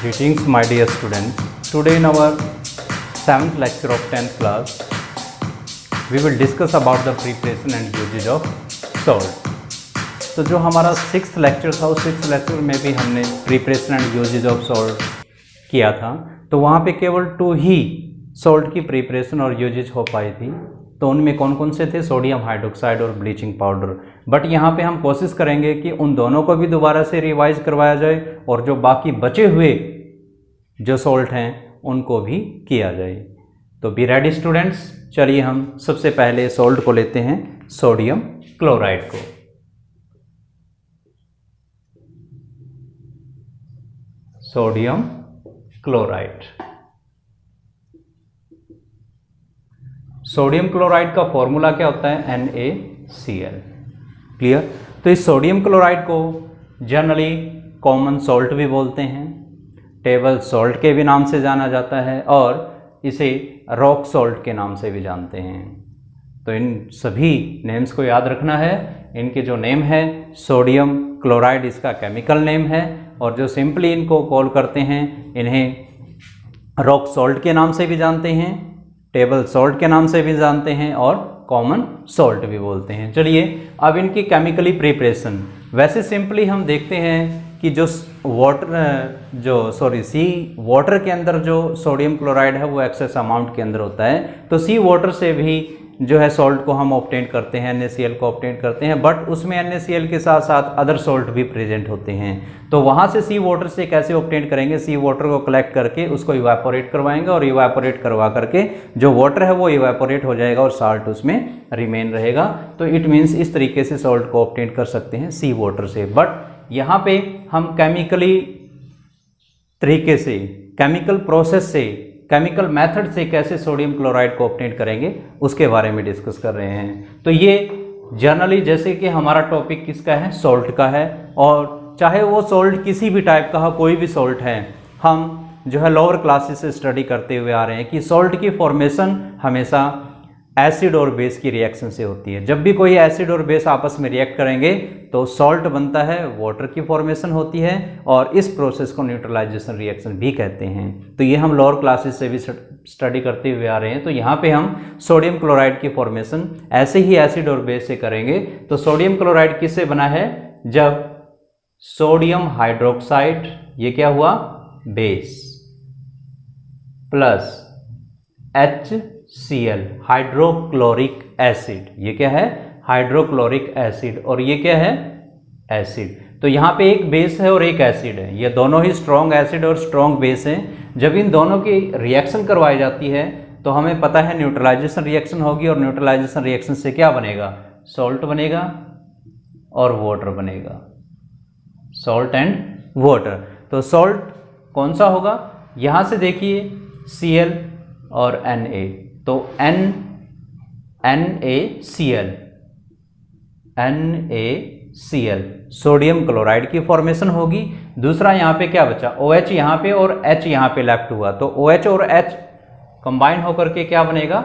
Greetings my dear students. Today in our 7th lecture of 10th class, we will discuss about the preparation and usage of salt. तो जो हमारा 6th lecture था उस 6th lecture में भी हमने preparation and usages of salt किया था। तो वहाँ पे केवल 2 ही सॉल्ट की प्रिपरेशन और यूजेज हो पाई थी। तो उनमें कौन कौन से थे? सोडियम हाइड्रोक्साइड और ब्लीचिंग पाउडर। बट यहाँ पे हम कोशिश करेंगे कि उन दोनों को भी दोबारा से रिवाइज करवाया जाए और जो बाकी बचे हुए जो सॉल्ट हैं उनको भी किया जाए। तो बी रेडी स्टूडेंट्स। चलिए हम सबसे पहले सॉल्ट को लेते हैं, सोडियम क्लोराइड को। Sodium chloride. सोडियम क्लोराइड का फॉर्मूला क्या होता है? NaCl। क्लियर? तो इस सोडियम क्लोराइड को जनरली कॉमन सॉल्ट भी बोलते हैं, टेबल सॉल्ट के भी नाम से जाना जाता है और इसे रॉक सॉल्ट के नाम से भी जानते हैं। तो इन सभी नेम्स को याद रखना है। इनके जो नेम है सोडियम क्लोराइड, इसका केमिकल नेम है, और जो सिंपली इनको कॉल करते हैं इन्हें रॉक सॉल्ट के नाम से भी जानते हैं, टेबल सॉल्ट के नाम से भी जानते हैं और कॉमन सॉल्ट भी बोलते हैं। चलिए अब इनकी केमिकली प्रिपरेशन। वैसे सिंपली हम देखते हैं कि जो सी वाटर के अंदर जो सोडियम क्लोराइड है वो एक्सेस अमाउंट के अंदर होता है। तो सी वाटर से भी जो है सॉल्ट को हम ऑब्टेन करते हैं, NaCl को ऑब्टेन करते हैं, बट उसमें NaCl के साथ साथ अदर सॉल्ट भी प्रेजेंट होते हैं। तो वहाँ से सी वाटर से कैसे ऑब्टेन करेंगे? सी वाटर को कलेक्ट करके उसको इवापोरेट करवाएंगे और इवापोरेट करवा करके जो वाटर है वो इवापोरेट हो जाएगा और साल्ट उसमें रिमेन रहेगा। तो इट मीन्स इस तरीके से सॉल्ट को ऑब्टेन कर सकते हैं सी वाटर से। बट यहाँ पे हम केमिकली तरीके से, केमिकल प्रोसेस से, केमिकल मेथड से कैसे सोडियम क्लोराइड को ऑब्टेन करेंगे उसके बारे में डिस्कस कर रहे हैं। तो ये जनरली जैसे कि हमारा टॉपिक किसका है? सॉल्ट का है, और चाहे वो सॉल्ट किसी भी टाइप का हो, कोई भी सॉल्ट है, हम जो है लोअर क्लासेस से स्टडी करते हुए आ रहे हैं कि सॉल्ट की फॉर्मेशन हमेशा एसिड और बेस की रिएक्शन से होती है। जब भी कोई एसिड और बेस आपस में रिएक्ट करेंगे तो सॉल्ट बनता है, वाटर की फॉर्मेशन होती है, और इस प्रोसेस को न्यूट्रलाइजेशन रिएक्शन भी कहते हैं। तो ये हम लोअर क्लासेस से भी स्टडी करते हुए आ रहे हैं। तो यहाँ पे हम सोडियम क्लोराइड की फॉर्मेशन ऐसे ही एसिड और बेस से करेंगे। तो सोडियम क्लोराइड किससे बना है? जब सोडियम हाइड्रोक्साइड, ये क्या हुआ? Base, plus HCl hydrochloric acid, ये क्या है? हाइड्रोक्लोरिक एसिड, और ये क्या है? एसिड। तो यहाँ पे एक बेस है और एक एसिड है, ये दोनों ही स्ट्रॉन्ग एसिड और स्ट्रॉन्ग बेस हैं। जब इन दोनों की रिएक्शन करवाई जाती है तो हमें पता है न्यूट्रलाइजेशन रिएक्शन होगी, और न्यूट्रलाइजेशन रिएक्शन से क्या बनेगा? सॉल्ट बनेगा और वाटर बनेगा, सॉल्ट एंड वाटर। तो सॉल्ट कौन सा होगा? यहाँ से देखिए Cl और Na, तो NaCl सोडियम क्लोराइड की फॉर्मेशन होगी। दूसरा यहाँ पे क्या बचा? OH यहाँ पे और H यहाँ पे लेफ्ट हुआ, तो OH और H कंबाइन होकर के क्या बनेगा?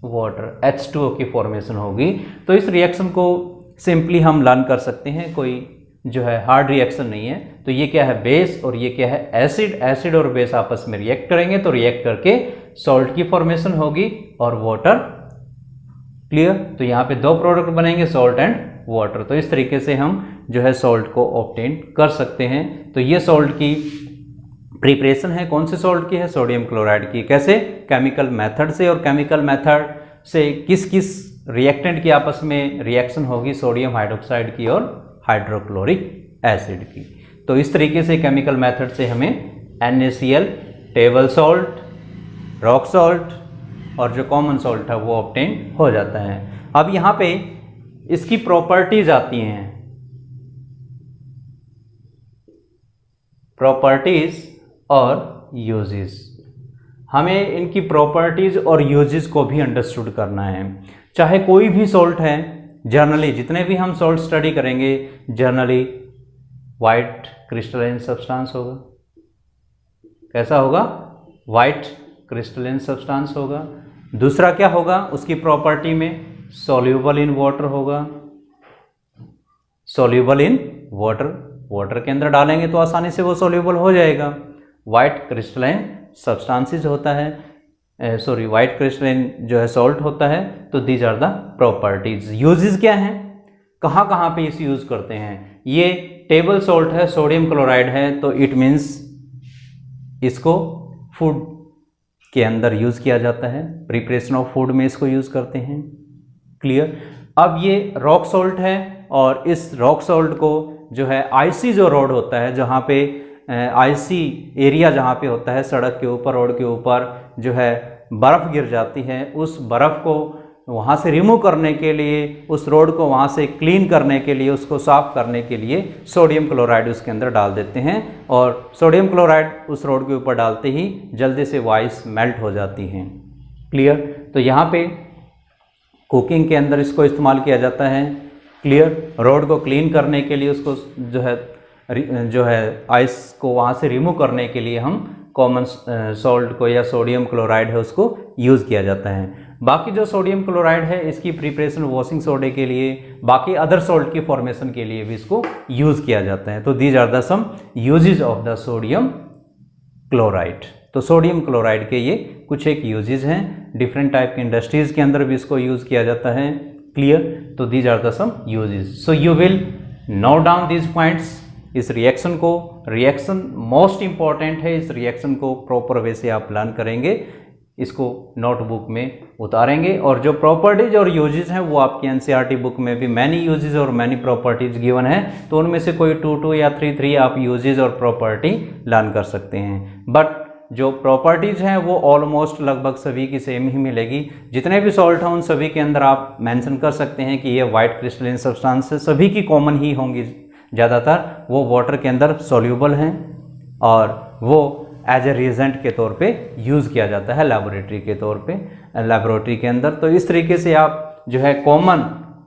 वाटर, H2O की फॉर्मेशन होगी। तो इस रिएक्शन को सिंपली हम लर्न कर सकते हैं, कोई जो है हार्ड रिएक्शन नहीं है। तो ये क्या है? बेस, और ये क्या है? एसिड। एसिड और बेस आपस में रिएक्ट करेंगे तो रिएक्ट करके सॉल्ट की फॉर्मेशन होगी और वाटर। क्लियर? तो यहाँ पे 2 प्रोडक्ट बनेंगे, सॉल्ट एंड वाटर। तो इस तरीके से हम जो है सॉल्ट को ऑब्टेन कर सकते हैं। तो ये सॉल्ट की प्रिपरेशन है। कौन से सॉल्ट की है? सोडियम क्लोराइड की। कैसे? केमिकल मेथड से, और केमिकल मेथड से किस किस रिएक्टेंट की आपस में रिएक्शन होगी? सोडियम हाइड्रोक्साइड की और हाइड्रोक्लोरिक एसिड की। तो इस तरीके से केमिकल मेथड से हमें NaCl, table salt, rock salt और जो कॉमन सॉल्ट है वो ऑब्टेन हो जाता है। अब यहाँ पे इसकी प्रॉपर्टीज आती हैं, प्रॉपर्टीज और यूजेस। हमें इनकी प्रॉपर्टीज और यूजेस को भी अंडरस्टूड करना है। चाहे कोई भी सॉल्ट है, जनरली जितने भी हम सॉल्ट स्टडी करेंगे, जनरली वाइट क्रिस्टलाइन सब्सटेंस होगा। कैसा होगा? वाइट क्रिस्टलाइन सब्सटेंस होगा। दूसरा क्या होगा? उसकी प्रॉपर्टी में सॉल्यूबल इन वाटर होगा, सॉल्यूबल इन वाटर। वाटर के अंदर डालेंगे तो आसानी से वो सॉल्यूबल हो जाएगा। वाइट क्रिस्टलाइन सब्सटेंसेस होता है, वाइट क्रिस्टलाइन जो है सॉल्ट होता है। तो these are the properties. Usages क्या हैं, कहाँ कहाँ पे इसे यूज करते हैं। ये टेबल सॉल्ट है, सोडियम क्लोराइड है, तो इट मीन्स इसको फूड के अंदर यूज किया जाता है, प्रिपरेशन ऑफ फूड में इसको यूज करते हैं। क्लियर। अब ये रॉक सॉल्ट है और इस रॉक सॉल्ट को जो है आईसी जो रोड होता है, जहाँ पे आईसी एरिया जहाँ पे होता है, सड़क के ऊपर, रोड के ऊपर जो है बर्फ़ गिर जाती है, उस बर्फ़ को वहाँ से रिमूव करने के लिए, उस रोड को वहाँ से क्लीन करने के लिए, उसको साफ करने के लिए सोडियम क्लोराइड उसके अंदर डाल देते हैं। और सोडियम क्लोराइड उस रोड के ऊपर डालते ही जल्दी से वो आइस मेल्ट हो जाती हैं। क्लियर। तो यहाँ पे कुकिंग के अंदर इसको इस्तेमाल किया जाता है। क्लियर। रोड को क्लीन करने के लिए, उसको जो है आइस को वहाँ से रिमूव करने के लिए हम कॉमन सॉल्ट को या सोडियम क्लोराइड है उसको यूज़ किया जाता है। बाकी जो सोडियम क्लोराइड है इसकी प्रिपरेशन वॉशिंग सोडे के लिए, बाकी अदर सॉल्ट की फॉर्मेशन के लिए भी इसको यूज़ किया जाता है। तो these are the some usages of the sodium chloride. तो सोडियम क्लोराइड के ये कुछ एक यूजेज हैं। डिफरेंट टाइप की इंडस्ट्रीज़ के अंदर भी इसको यूज़ किया जाता है। क्लियर। तो these are the some usages. So you will note down these points. इस रिएक्शन को, रिएक्शन मोस्ट इंपॉर्टेंट है, इस रिएक्शन को प्रॉपर वे से आप प्लान करेंगे, इसको नोटबुक में उतारेंगे। और जो प्रॉपर्टीज और यूजेस हैं वो आपकी एनसीईआरटी बुक में भी मैनी यूजेस और मैनी प्रॉपर्टीज गिवन है, तो उनमें से कोई 2 या 3 आप यूजेस और प्रॉपर्टी लर्न कर सकते हैं। बट जो प्रॉपर्टीज हैं वो ऑलमोस्ट लगभग सभी की सेम ही मिलेगी। जितने भी सॉल्ट हैं उन सभी के अंदर आप मेंशन कर सकते हैं कि ये वाइट क्रिस्टलाइन सब्सटेंस है, सभी की कॉमन ही होंगी। ज़्यादातर वो वाटर के अंदर सॉल्यूबल हैं और वो एज ए रिएजेंट के तौर पे यूज़ किया जाता है लैबोरेटरी के तौर पे, लैबोरेटरी के अंदर। तो इस तरीके से आप जो है कॉमन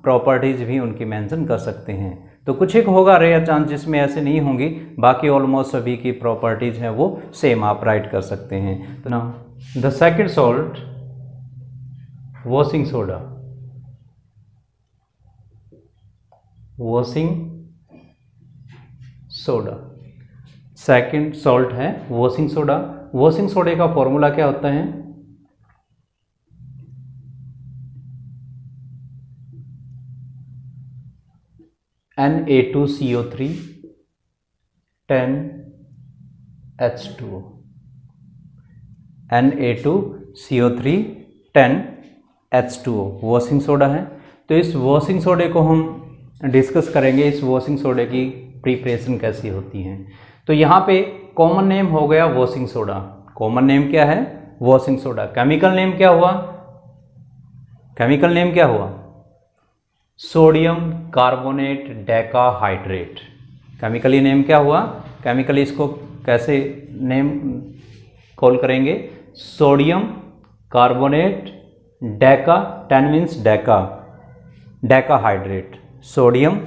प्रॉपर्टीज़ भी उनकी मेंशन कर सकते हैं। तो कुछ एक होगा रेयर चांस जिसमें ऐसे नहीं होंगी, बाकी ऑलमोस्ट सभी की प्रॉपर्टीज़ हैं वो सेम आप राइट कर सकते हैं। तो ना the second salt washing soda. Washing soda second salt है वॉशिंग सोडा। वॉशिंग सोडे का फॉर्मूला क्या होता है? Na2CO3 10H2O। Na2CO3 10H2O washing soda है। तो इस वॉशिंग सोडे को हम डिस्कस करेंगे, इस वॉशिंग सोडे की प्रिपरेशन कैसी होती है। तो यहाँ पे कॉमन नेम हो गया वॉशिंग सोडा। कॉमन नेम क्या है? Washing soda. केमिकल नेम क्या हुआ? केमिकल नेम क्या हुआ? Sodium carbonate decahydrate. Chemically name क्या हुआ? केमिकली इसको कैसे नेम कॉल करेंगे? Sodium carbonate Deka, 10 means Deka, decahydrate, sodium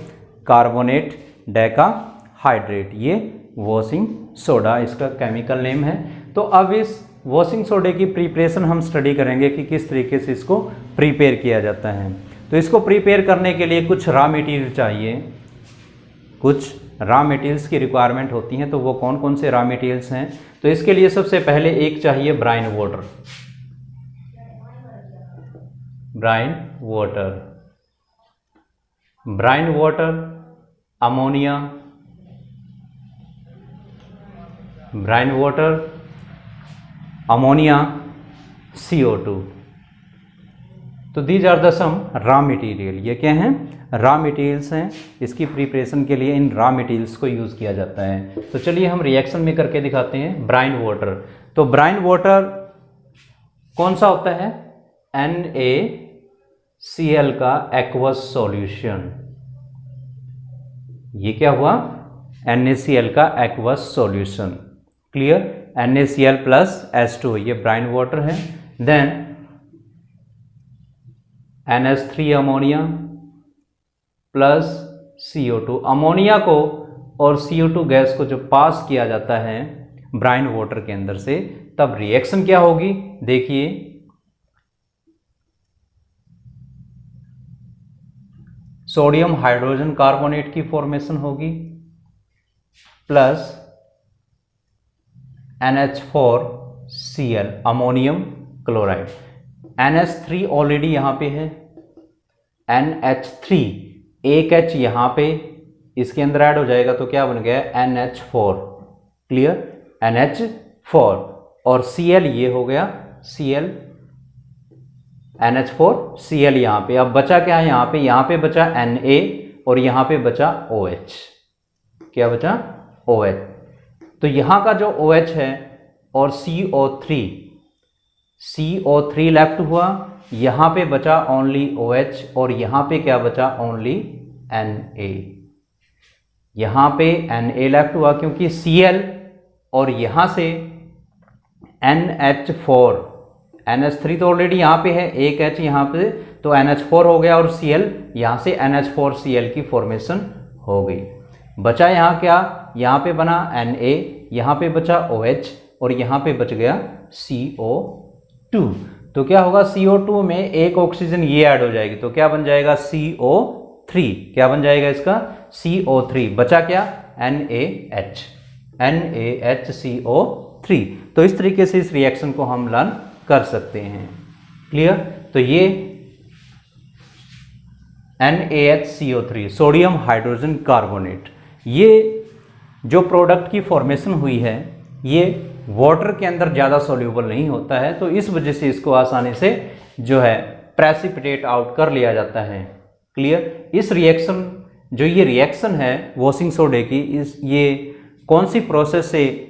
carbonate decahydrate, ये वॉशिंग सोडा इसका केमिकल नेम है। तो अब इस वॉशिंग सोडे की प्रिपरेशन हम स्टडी करेंगे कि किस तरीके से इसको प्रिपेयर किया जाता है। तो इसको प्रिपेयर करने के लिए कुछ रॉ मटेरियल चाहिए, कुछ रॉ मटेरियल्स की रिक्वायरमेंट होती हैं। तो वो कौन कौन से रॉ मटेरियल्स हैं? तो इसके लिए सबसे पहले एक चाहिए brine water. Brine water, brine water, ammonia, brine water, ammonia, CO2। तो these are the some raw material. ये क्या हैं? रॉ मटेरियल्स हैं। इसकी प्रिपरेशन के लिए इन रॉ मटेरियल्स को यूज़ किया जाता है। तो चलिए हम रिएक्शन में करके दिखाते हैं। ब्राइन वाटर, तो ब्राइन वाटर कौन सा होता है? NaCl का एक्वस सॉल्यूशन। ये क्या हुआ? NaCl का aqueous solution. Clear. NaCl plus H2, ये ब्राइन वाटर है। Then NH3 ammonia plus CO2। Ammonia को और CO2 गैस को जो पास किया जाता है ब्राइन वाटर के अंदर से, तब रिएक्शन क्या होगी? देखिए, सोडियम हाइड्रोजन कार्बोनेट की फॉर्मेशन होगी plus NH4Cl ammonium chloride, NH3 already यहाँ पे है, NH3 एक H यहाँ पे इसके अंदर ऐड हो जाएगा तो क्या बन गया NH4, क्लियर, NH4 और Cl ये हो गया Cl, NH4Cl यहाँ पे। अब बचा क्या है यहाँ पे बचा Na और यहाँ पे बचा OH, क्या बचा OH। तो यहाँ का जो OH है और CO3 लेफ्ट हुआ, यहाँ पे बचा ओनली OH और यहाँ पे क्या बचा ओनली Na, यहाँ पे Na लेफ्ट हुआ क्योंकि Cl और यहाँ से NH4, NH3 तो ऑलरेडी यहाँ पे है, एक H यहाँ पे तो NH4 हो गया और Cl यहाँ से NH4Cl की फॉर्मेशन हो गई। बचा यहाँ क्या, यहाँ पे बना Na, यहाँ पे बचा OH और यहाँ पे बच गया CO2। तो क्या होगा CO2 में एक ऑक्सीजन ये ऐड हो जाएगी तो क्या बन जाएगा CO3, क्या बन जाएगा इसका CO3। बचा क्या NaHCO3। तो इस तरीके से इस रिएक्शन को हम लर्न कर सकते हैं, क्लियर। तो ये NaHCO3 सोडियम हाइड्रोजन कार्बोनेट, ये जो प्रोडक्ट की फॉर्मेशन हुई है ये वाटर के अंदर ज़्यादा सोल्यूबल नहीं होता है, तो इस वजह से इसको आसानी से जो है प्रेसिपिटेट आउट कर लिया जाता है, क्लियर। इस रिएक्शन जो ये रिएक्शन है वॉशिंग सोडे की, ये कौन सी प्रोसेस से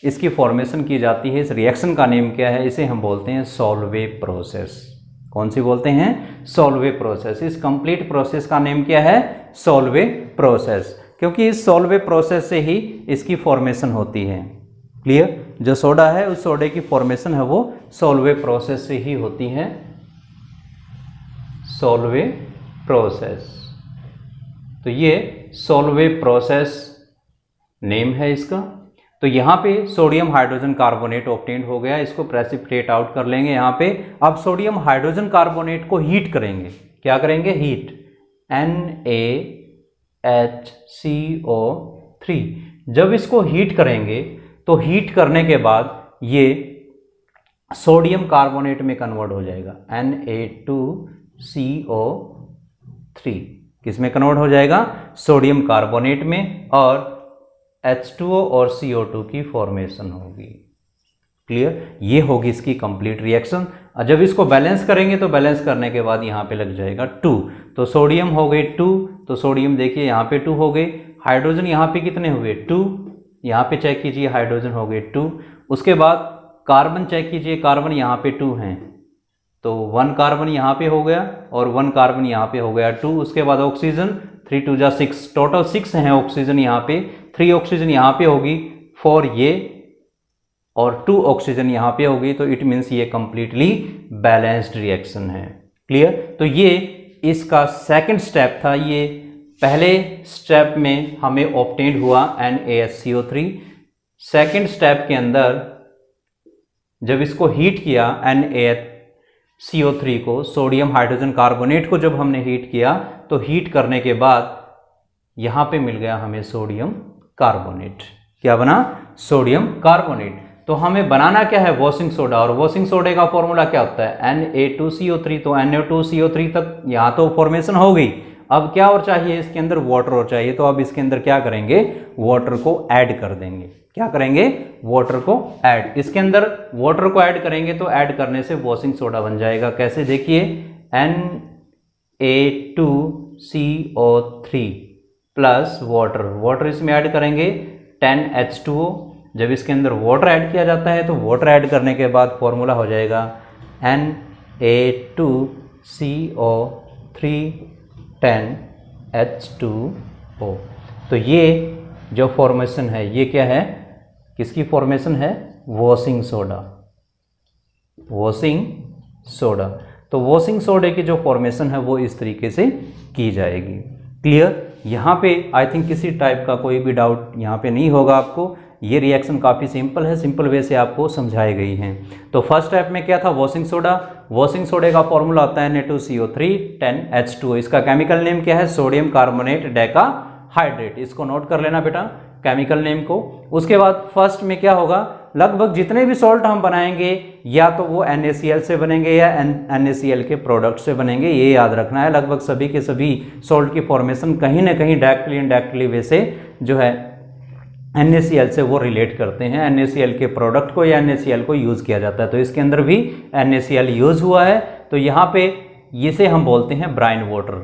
इसकी फॉर्मेशन की जाती है, इस रिएक्शन का नेम क्या है, इसे हम बोलते हैं सोल्वे प्रोसेस। कौन सी बोलते हैं, सोल्वे प्रोसेस। इस कंप्लीट प्रोसेस का नेम क्या है, सोल्वे प्रोसेस, क्योंकि इस सोल्वे प्रोसेस से ही इसकी फॉर्मेशन होती है, क्लियर। जो सोडा है उस सोडे की फॉर्मेशन है वो सोल्वे प्रोसेस से ही होती है, सोल्वे प्रोसेस। तो ये सोल्वे प्रोसेस नेम है इसका। तो यहाँ पे सोडियम हाइड्रोजन कार्बोनेट ऑब्टेन्ड हो गया, इसको प्रेसिपिटेट आउट कर लेंगे यहाँ पे। अब सोडियम हाइड्रोजन कार्बोनेट को हीट करेंगे, क्या करेंगे, हीट, NaHCO3। जब इसको हीट करेंगे तो हीट करने के बाद ये सोडियम कार्बोनेट में कन्वर्ट हो जाएगा, Na2CO3 किस में कन्वर्ट हो जाएगा, सोडियम कार्बोनेट में, और H2O और CO2 की फॉर्मेशन होगी, क्लियर। ये होगी इसकी कंप्लीट रिएक्शन। जब इसको बैलेंस करेंगे तो बैलेंस करने के बाद यहाँ पे लग जाएगा 2, तो सोडियम हो गए 2, तो सोडियम देखिए यहाँ पे 2 हो गए, हाइड्रोजन यहाँ पे कितने हुए 2, यहाँ पे चेक कीजिए हाइड्रोजन हो गए 2। उसके बाद कार्बन चेक कीजिए, कार्बन यहाँ पे 2 हैं, तो 1 कार्बन यहाँ पे हो गया और 1 कार्बन यहाँ पे हो गया 2। उसके बाद ऑक्सीजन 3 2 6, टोटल 6 हैं ऑक्सीजन यहाँ पे, 3 ऑक्सीजन यहाँ पे होगी, 4 ये और 2 ऑक्सीजन यहाँ पे होगी, तो इट मीन्स ये कंप्लीटली बैलेंस्ड रिएक्शन है, क्लियर। तो ये इसका सेकंड स्टेप था। ये पहले स्टेप में हमें ऑब्टेन्ड हुआ NaHCO3। सेकंड स्टेप के अंदर जब इसको हीट किया NaHCO3 को, सोडियम हाइड्रोजन कार्बोनेट को जब हमने हीट किया तो हीट करने के बाद यहाँ पे मिल गया हमें सोडियम कार्बोनेट। क्या बना, सोडियम कार्बोनेट। तो हमें बनाना क्या है, वॉशिंग सोडा, और वॉशिंग सोडे का फॉर्मूला क्या होता है, Na2CO3। तो Na2CO3 तक यहाँ तो फॉर्मेशन हो गई, अब क्या और चाहिए, इसके अंदर वाटर और चाहिए। तो अब इसके अंदर क्या करेंगे, वाटर को ऐड कर देंगे। क्या करेंगे, वाटर को ऐड। इसके अंदर वाटर को ऐड करेंगे तो ऐड करने से वॉशिंग सोडा बन जाएगा। कैसे, देखिए Na2CO3 प्लस वाटर, वाटर इसमें ऐड करेंगे 10H2O। जब इसके अंदर वाटर ऐड किया जाता है तो वाटर ऐड करने के बाद फॉर्मूला हो जाएगा Na2CO3 10H2O। तो ये जो फॉर्मेशन है ये क्या है, किसकी फॉर्मेशन है, वॉशिंग सोडा, वॉशिंग सोडा। तो वॉशिंग सोडे की जो फॉर्मेशन है वो इस तरीके से की जाएगी, क्लियर। यहाँ पे आई थिंक किसी टाइप का कोई भी डाउट यहाँ पे नहीं होगा आपको। ये रिएक्शन काफ़ी सिंपल है, सिंपल वे से आपको समझाई गई हैं। तो फर्स्ट स्टेप में क्या था, वॉशिंग सोडा। वॉशिंग सोडे का फॉर्मूला होता है Na2CO3 10H2O। इसका केमिकल नेम क्या है, सोडियम कार्बोनेट डेका हाइड्रेट। इसको नोट कर लेना बेटा केमिकल नेम को। उसके बाद फर्स्ट में क्या होगा, लगभग जितने भी सॉल्ट हम बनाएंगे या तो वो NaCl से बनेंगे या NaCl के प्रोडक्ट से बनेंगे, ये याद रखना है। लगभग सभी के सभी सॉल्ट की फॉर्मेशन कहीं ना कहीं डायरेक्टली इनडायरेक्टली वे से जो है NaCl से वो रिलेट करते हैं। NaCl के प्रोडक्ट को या NaCl को यूज़ किया जाता है, तो इसके अंदर भी NaCl यूज़ हुआ है। तो यहाँ पे इसे हम बोलते हैं ब्राइन वाटर।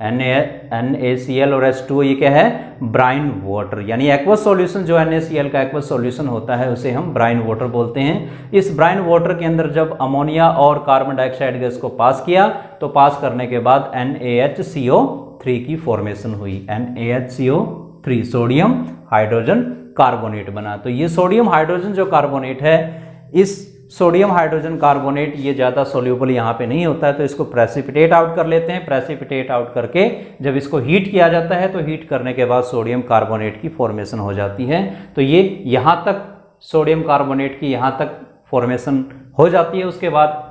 NaCl और H2O ये क्या है, ब्राइन वाटर, यानी एक्वस सॉल्यूशन जो NaCl का एक्वस सॉल्यूशन होता है उसे हम ब्राइन वाटर बोलते हैं। इस ब्राइन वाटर के अंदर जब अमोनिया और कार्बन डाइऑक्साइड गैस को पास किया तो पास करने के बाद NaHCO3 की फॉर्मेशन हुई। NaHCO3 सोडियम हाइड्रोजन कार्बोनेट बना। तो ये सोडियम हाइड्रोजन जो कार्बोनेट है, इस सोडियम हाइड्रोजन कार्बोनेट ये ज़्यादा सोल्यूबल यहाँ पे नहीं होता है, तो इसको प्रेसिपिटेट आउट कर लेते हैं। प्रेसिपिटेट आउट करके जब इसको हीट किया जाता है तो हीट करने के बाद सोडियम कार्बोनेट की फॉर्मेशन हो जाती है। तो ये यहाँ तक सोडियम कार्बोनेट की यहाँ तक फॉर्मेशन हो जाती है। उसके बाद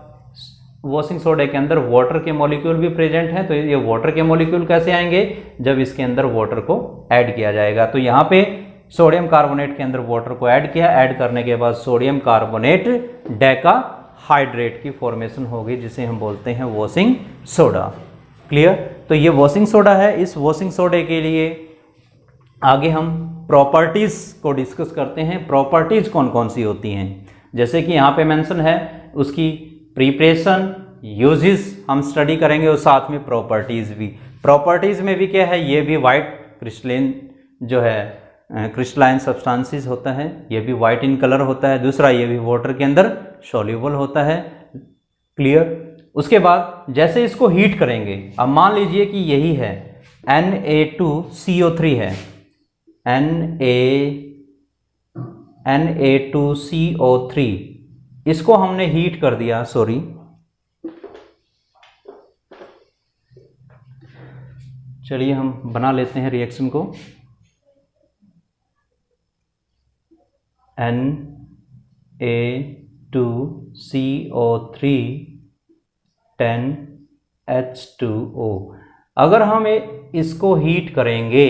वॉशिंग सोडा के अंदर वाटर के मॉलिक्यूल भी प्रेजेंट हैं। तो ये वाटर के मॉलिक्यूल कैसे आएंगे, जब इसके अंदर वाटर को ऐड किया जाएगा। तो यहाँ पे सोडियम कार्बोनेट के अंदर वाटर को ऐड किया, ऐड करने के बाद सोडियम कार्बोनेट डेका हाइड्रेट की फॉर्मेशन होगी, जिसे हम बोलते हैं वॉशिंग सोडा। क्लियर। तो ये वॉशिंग सोडा है। इस वॉशिंग सोडे के लिए आगे हम प्रॉपर्टीज को डिस्कस करते हैं। प्रॉपर्टीज कौन कौन सी होती हैं, जैसे कि यहाँ पे मेंशन है उसकी प्रिपरेशन, यूजेस हम स्टडी करेंगे और साथ में प्रॉपर्टीज भी। प्रॉपर्टीज में भी क्या है, ये भी वाइट क्रिस्टलाइन जो है क्रिस्टलाइन सब्सटेंसेस होता है, ये भी वाइट इन कलर होता है। दूसरा ये भी वाटर के अंदर सॉल्युबल होता है। क्लियर। उसके बाद जैसे इसको हीट करेंगे, अब मान लीजिए कि यही है Na2CO3 है, Na2CO3, इसको हमने हीट कर दिया, सॉरी चलिए हम बना लेते हैं रिएक्शन को। Na2CO3 10H2O। अगर हम इसको हीट करेंगे,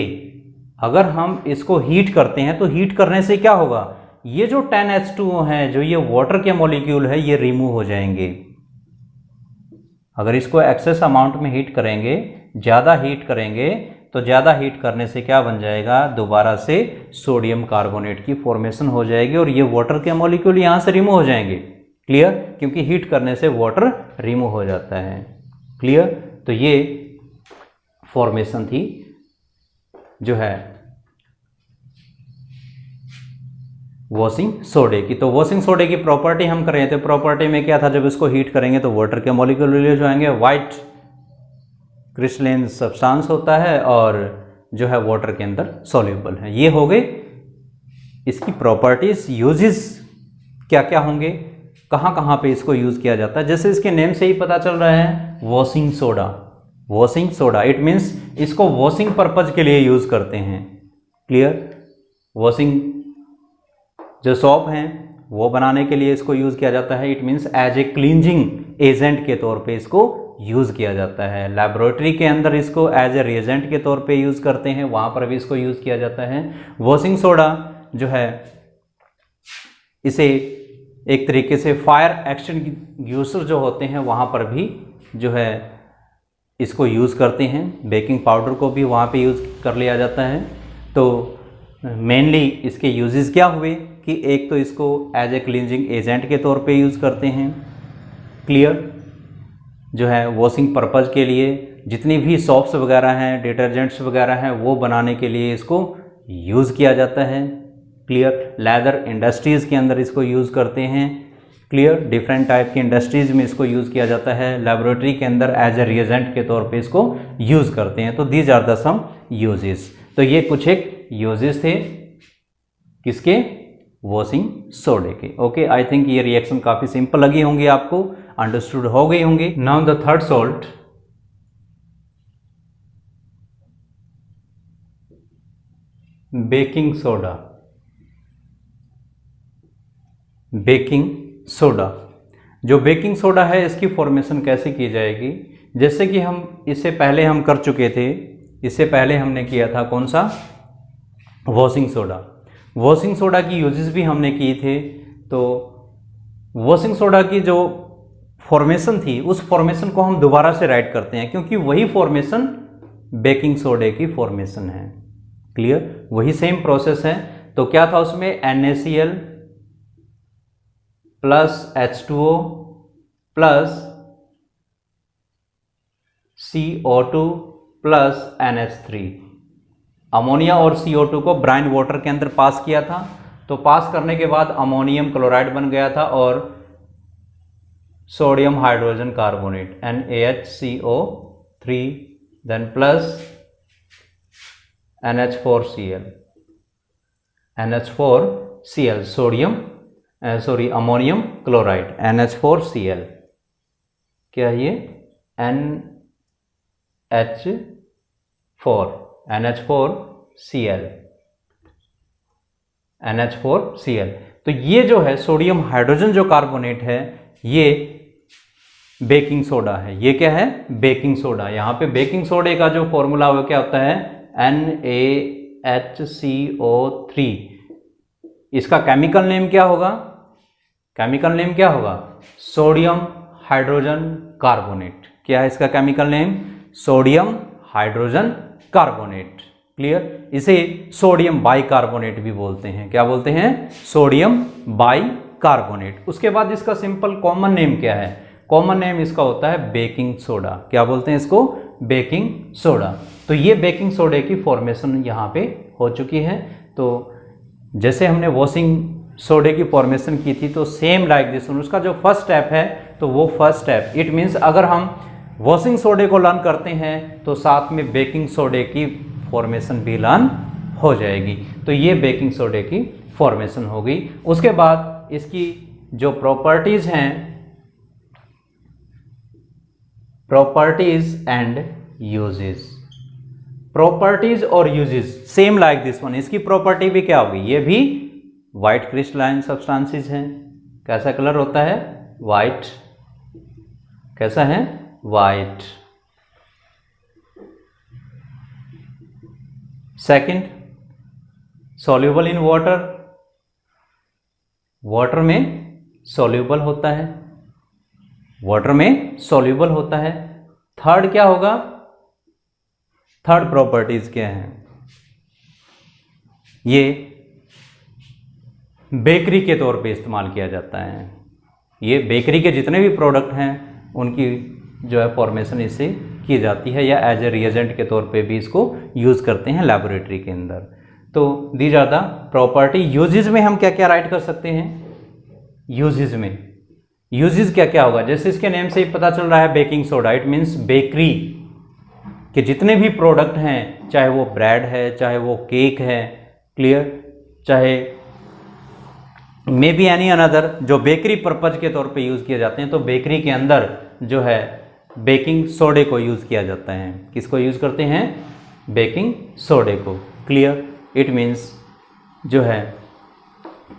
अगर हम इसको हीट करते हैं तो हीट करने से क्या होगा, ये जो 10H2O है, जो ये वाटर के मॉलिक्यूल है, ये रिमूव हो जाएंगे। अगर इसको एक्सेस अमाउंट में हीट करेंगे, ज़्यादा हीट करेंगे, तो ज़्यादा हीट करने से क्या बन जाएगा, दोबारा से सोडियम कार्बोनेट की फॉर्मेशन हो जाएगी और ये वाटर के मॉलिक्यूल यहाँ से रिमूव हो जाएंगे। क्लियर। क्योंकि हीट करने से वाटर रिमूव हो जाता है। क्लियर। तो ये फॉर्मेशन थी जो है वॉशिंग सोडे की। तो वॉशिंग सोडे की प्रॉपर्टी हम कर रहे थे। प्रॉपर्टी में क्या था, जब इसको हीट करेंगे तो वाटर के मॉलिक्यूल रिलीज होंगे, वाइट क्रिस्टलाइन सब्सटेंस होता है और जो है वाटर के अंदर सॉल्युबल है। ये हो गए इसकी प्रॉपर्टीज। यूजेस क्या क्या होंगे, कहाँ कहाँ पे इसको यूज़ किया जाता है, जैसे इसके नेम से ही पता चल रहा है washing soda. Washing soda it means इसको वॉशिंग पर्पज के लिए यूज़ करते हैं। क्लियर। वॉशिंग जो सोप हैं वो बनाने के लिए इसको यूज़ किया जाता है। It means as a cleansing agent के तौर पे इसको यूज़ किया जाता है। लैबोरेटरी के अंदर इसको एज ए रिएजेंट के तौर पे यूज़ करते हैं, वहाँ पर भी इसको यूज़ किया जाता है। वॉशिंग सोडा जो है इसे एक तरीके से फायर एक्सटिंग्विशर जो होते हैं वहाँ पर भी जो है इसको यूज़ करते हैं। बेकिंग पाउडर को भी वहाँ पे यूज़ कर लिया जाता है। तो मेनली इसके यूजेस क्या हुए कि एक तो इसको एज ए क्लींजिंग एजेंट के तौर पे यूज़ करते हैं। क्लियर। जो है वॉशिंग पर्पज़ के लिए जितनी भी सोप्स वगैरह हैं, डिटर्जेंट्स वगैरह हैं, वो बनाने के लिए इसको यूज़ किया जाता है। क्लियर। लेदर इंडस्ट्रीज़ के अंदर इसको यूज़ करते हैं। क्लियर। डिफरेंट टाइप की इंडस्ट्रीज़ में इसको यूज़ किया जाता है। लेबोरेटरी के अंदर एज ए रिएजेंट के तौर पे इसको यूज़ करते हैं। तो these are the some usages. तो ये कुछ एक यूजेस थे किसके, वॉशिंग सोडे के। ओके, आई थिंक ये रिएक्शन काफ़ी सिंपल लगी होंगी आपको, अंडरस्टूड हो गई होंगी। Now the third salt, baking soda. Baking soda, जो बेकिंग सोडा है इसकी फॉर्मेशन कैसे की जाएगी, जैसे कि हम इससे पहले हम कर चुके थे। इससे पहले हमने किया था कौन सा, वॉशिंग सोडा। वॉशिंग सोडा की यूजेस भी हमने किए थे। तो वॉशिंग सोडा की जो फॉर्मेशन थी उस फॉर्मेशन को हम दोबारा से राइट करते हैं, क्योंकि वही फॉर्मेशन बेकिंग सोडे की फॉर्मेशन है। क्लियर, वही सेम प्रोसेस है। तो क्या था उसमें, NaCl plus H2O plus CO2 plus NH3। Ammonia और CO2 को ब्राइन वाटर के अंदर पास किया था, तो पास करने के बाद अमोनियम क्लोराइड बन गया था और sodium hydrogen carbonate NaHCO3 then plus NH4Cl sodium ammonium chloride NH4Cl। क्या है ये, NH4Cl। तो ये जो है सोडियम हाइड्रोजन जो कार्बोनेट है ये बेकिंग सोडा है। ये क्या है, बेकिंग सोडा। यहाँ पे बेकिंग सोडे का जो फॉर्मूला वो क्या होता है, NaHCO3। इसका केमिकल नेम क्या होगा, केमिकल नेम क्या होगा, सोडियम हाइड्रोजन कार्बोनेट। क्या है इसका chemical name, sodium hydrogen carbonate. Clear, इसे सोडियम बाइकार्बोनेट भी बोलते हैं। क्या बोलते हैं, सोडियम बाइकार्बोनेट। उसके बाद इसका सिंपल कॉमन नेम क्या है, कॉमन नेम इसका होता है बेकिंग सोडा। क्या बोलते हैं इसको, बेकिंग सोडा। तो ये बेकिंग सोडे की फॉर्मेशन यहाँ पे हो चुकी है। तो जैसे हमने वॉशिंग सोडे की फॉर्मेशन की थी, तो सेम लाइक दिस, उसका जो फर्स्ट स्टेप है तो वो फर्स्ट स्टेप, इट मीन्स अगर हम वॉशिंग सोडे को लर्न करते हैं तो साथ में बेकिंग सोडे की फॉर्मेशन भी लर्न हो जाएगी। तो ये बेकिंग सोडे की फॉर्मेशन हो गई। उसके बाद इसकी जो प्रॉपर्टीज हैं, प्रॉपर्टीज एंड यूजेस, प्रॉपर्टीज और uses same like this one. इसकी प्रॉपर्टी भी क्या होगी, ये भी व्हाइट क्रिस्टलाइन सब्सटेंसेस हैं। कैसा कलर होता है, व्हाइट। कैसा है, white. Second, soluble in water, water में सॉल्युबल होता है, वाटर में सॉल्युबल होता है। थर्ड क्या होगा, थर्ड प्रॉपर्टीज क्या हैं, ये बेकरी के तौर पे इस्तेमाल किया जाता है। ये बेकरी के जितने भी प्रोडक्ट हैं उनकी जो है फॉर्मेशन इससे की जाती है, या एज ए रिएजेंट के तौर पे भी इसको यूज़ करते हैं लेबोरेटरी के अंदर। तो these are the property. Usages में हम क्या क्या राइट कर सकते हैं, यूजेस में, यूजेस क्या क्या होगा, जैसे इसके नेम से ही पता चल रहा है baking soda, it means bakery के जितने भी प्रोडक्ट हैं, चाहे वो ब्रेड है, चाहे वो केक है, क्लियर, चाहे मे बी एनी अनदर, जो बेकरी पर्पज के तौर पे यूज़ किए जाते हैं, तो बेकरी के अंदर जो है बेकिंग सोडे को यूज़ किया जाता है। किसको यूज़ करते हैं, बेकिंग सोडे को। क्लियर, इट मीन्स जो है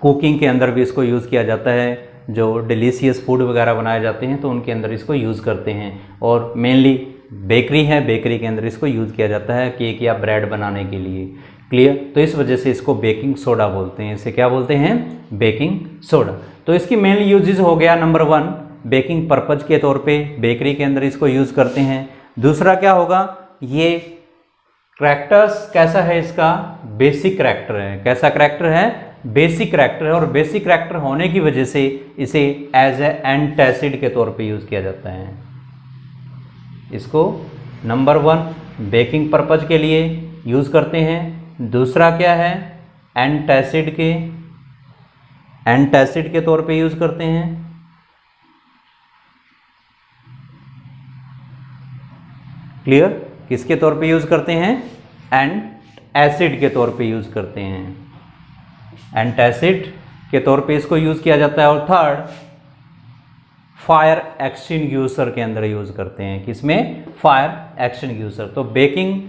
कुकिंग के अंदर भी इसको यूज़ किया जाता है। जो डिलीशियस फूड वगैरह बनाए जाते हैं तो उनके अंदर इसको यूज़ करते हैं, और मेनली बेकरी है, बेकरी के अंदर इसको यूज़ किया जाता है केक या ब्रेड बनाने के लिए। क्लियर, तो इस वजह से इसको बेकिंग सोडा बोलते हैं। इसे क्या बोलते हैं, बेकिंग सोडा। तो इसकी मेन यूजेस हो गया, नंबर वन, बेकिंग पर्पज के तौर पे बेकरी के अंदर इसको यूज़ करते हैं। दूसरा क्या होगा, ये करैक्टर्स कैसा है, इसका बेसिक करैक्टर है। कैसा करैक्टर है, बेसिक करैक्टर है, और बेसिक करैक्टर होने की वजह से इसे एज ए एंटासिड के तौर पे यूज़ किया जाता है। इसको नंबर वन बेकिंग पर्पज के लिए यूज़ करते हैं। दूसरा क्या है, एंटासिड के तौर पे यूज़ करते हैं। क्लियर, किसके तौर पे यूज़ करते हैं, एंटासिड के तौर पे यूज़ करते हैं। एंटासिड के तौर पे इसको यूज़ किया जाता है। और थर्ड, फायर एक्सटिंग्यूशर के अंदर यूज़ करते हैं। किसमें, फायर एक्सटिंग्यूशर। तो बेकिंग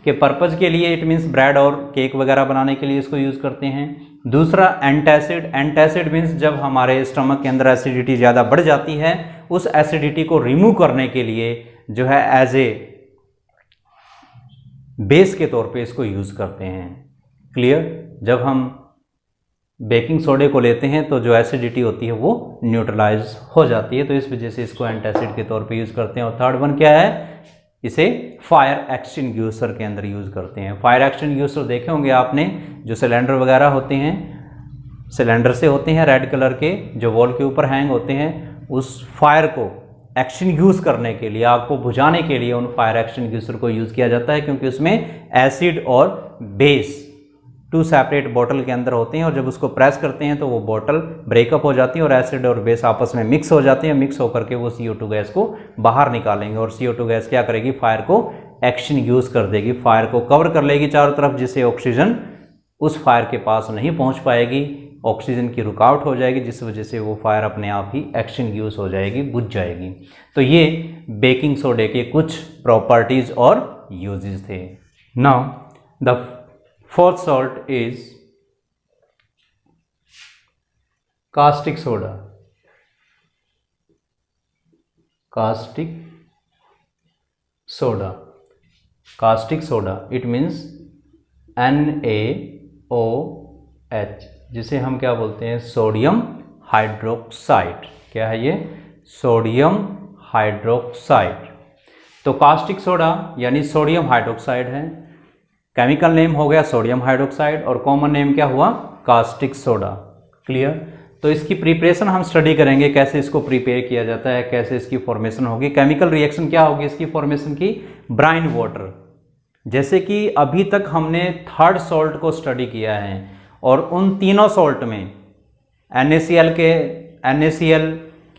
के पर्पज़ के लिए, इट मीन्स ब्रेड और केक वगैरह बनाने के लिए इसको यूज़ करते हैं। दूसरा एंटासिड, एंटासिड मीन्स जब हमारे स्टमक के अंदर एसिडिटी ज़्यादा बढ़ जाती है, उस एसिडिटी को रिमूव करने के लिए जो है एज ए बेस के तौर पे इसको यूज़ करते हैं। क्लियर, जब हम बेकिंग सोडे को लेते हैं तो जो एसिडिटी होती है वो न्यूट्रलाइज हो जाती है, तो इस वजह से इसको एंटासिड के तौर पे यूज़ करते हैं। और थर्ड वन क्या है, इसे फायर एक्सटिंग्विशर के अंदर यूज़ करते हैं। फायर एक्सटिंग्विशर देखे होंगे आपने, जो सिलेंडर वगैरह होते हैं, सिलेंडर से होते हैं रेड कलर के, जो वॉल के ऊपर हैंग होते हैं, उस फायर को एक्सटिंग्विश करने के लिए, आग को बुझाने के लिए उन फायर एक्सटिंग्विशर को यूज़ किया जाता है, क्योंकि उसमें एसिड और बेस 2 सेपरेट बॉटल के अंदर होते हैं, और जब उसको प्रेस करते हैं तो वो बॉटल ब्रेकअप हो जाती है और एसिड और बेस आपस में मिक्स हो जाते हैं। मिक्स होकर के वो CO2 गैस को बाहर निकालेंगे, और CO2 गैस क्या करेगी, फायर को एक्सटिंग्विश कर देगी, फायर को कवर कर लेगी चारों तरफ, जिससे ऑक्सीजन उस फायर के पास नहीं पहुंच पाएगी, ऑक्सीजन की रुकावट हो जाएगी, जिस वजह से वो फायर अपने आप ही एक्सटिंग्विश हो जाएगी, बुझ जाएगी। तो ये बेकिंग सोडे के कुछ प्रॉपर्टीज और यूजेस थे। Now the fourth salt is caustic soda. Caustic soda, caustic soda it means NaOH, जिसे हम क्या बोलते हैं, सोडियम हाइड्रोक्साइड। क्या है ये, सोडियम हाइड्रोक्साइड। तो कास्टिक सोडा यानी सोडियम हाइड्रोक्साइड है, केमिकल नेम हो गया सोडियम हाइड्रोक्साइड, और कॉमन नेम क्या हुआ, कास्टिक सोडा। क्लियर। तो इसकी प्रिपरेशन हम स्टडी करेंगे, कैसे इसको प्रिपेयर किया जाता है, कैसे इसकी फॉर्मेशन होगी, केमिकल रिएक्शन क्या होगी इसकी फॉर्मेशन की, ब्राइन वाटर। जैसे कि अभी तक हमने थर्ड सॉल्ट को स्टडी किया है, और उन तीनों सॉल्ट में NaCl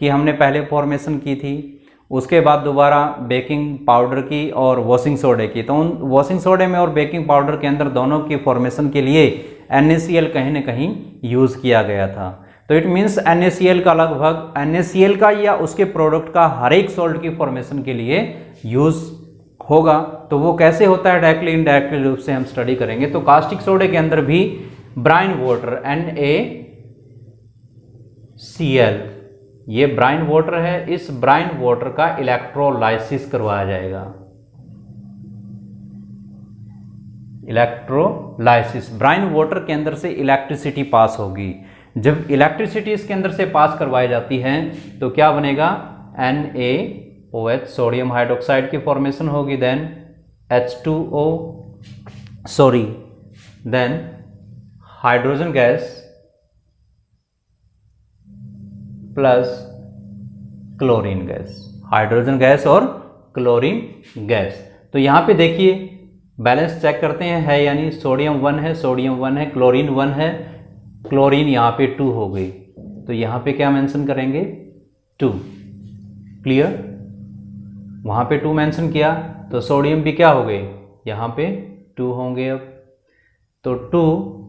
की हमने पहले फॉर्मेशन की थी, उसके बाद दोबारा बेकिंग पाउडर की और वॉशिंग सोडे की। तो उन वॉशिंग सोडे में और बेकिंग पाउडर के अंदर दोनों की फॉर्मेशन के लिए NaCl कहीं ना कहीं यूज़ किया गया था। तो इट मीन्स NaCl का लगभग NaCl का या उसके प्रोडक्ट का हर एक सॉल्ट की फॉर्मेशन के लिए यूज़ होगा। तो वो कैसे होता है, डायरेक्टली इनडायरेक्टली रूप से हम स्टडी करेंगे। तो कास्टिक सोडे के अंदर भी ब्राइन वाटर NaCl, ये ब्राइन वाटर है, इस ब्राइन वाटर का इलेक्ट्रोलाइसिस करवाया जाएगा। इलेक्ट्रोलाइसिस, ब्राइन वाटर के अंदर से इलेक्ट्रिसिटी पास होगी। जब इलेक्ट्रिसिटी इसके अंदर से पास करवाई जाती है तो क्या बनेगा, NaOH, सोडियम हाइड्रोक्साइड की फॉर्मेशन होगी, then H2O, then hydrogen gas plus chlorine gas, hydrogen gas और क्लोरीन गैस। तो यहाँ पे देखिए बैलेंस चेक करते हैं, है यानी सोडियम 1 है, सोडियम 1 है, क्लोरीन 1 है, क्लोरीन यहाँ पे 2 हो गई, तो यहाँ पे क्या मेंशन करेंगे, 2। क्लियर। वहाँ पे 2 मेंशन किया तो सोडियम भी क्या हो गए, यहाँ पे 2 होंगे। अब तो 2